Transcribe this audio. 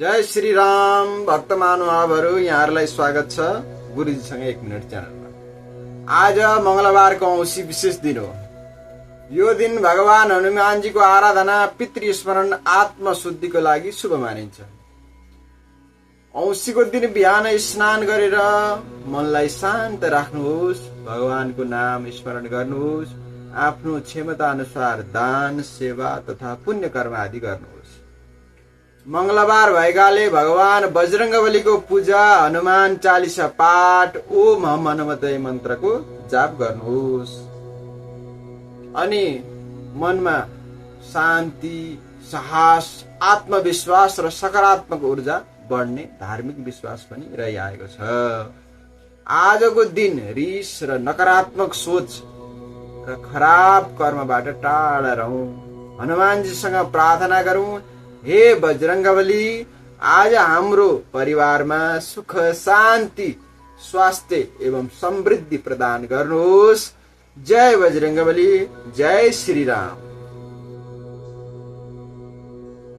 जय श्री राम भक्त महानुभावहरू, यहाँहरूलाई स्वागत छ गुरुजीसँग 1 मिनट च्यानलमा। आज मंगलबारको औँसी विशेष दिन हो। यो दिन भगवान हनुमानजीको आराधना, पितृस्मरण, आत्मशुद्धिको लागि शुभ मानिन्छ। औँसीको दिन बिहान स्नान गरेर मनलाई शान्त राख्नुहोस्, भगवानको नाम स्मरण गर्नुहोस्, आफ्नो क्षमता अनुसार दान, सेवा तथा पुण्य कर्म आदि गर्नुहोस्। मंगलबार भएकाले भगवान बजरंगबलीको पूजा, हनुमान चालिसा पाठ, ओम हम हनुमते मन्त्रको जाप गर्नुहोस् अनि मनमा शान्ति, साहस, आत्मविश्वास र सकारात्मक ऊर्जा बढ्ने धार्मिक विश्वास पनि रहिआएको छ। आजको दिन रिस र नकारात्मक सोच र खराब कर्मबाट टाढा रहौं। हनुमानजीसँग प्रार्थना गरौं, हे बजरंगबली, आज हाम्रो परिवारमा सुख, शान्ति, स्वास्थ्य एवं समृद्धि प्रदान गर्नुहोस्। जय बजरंगबली, जय श्री राम।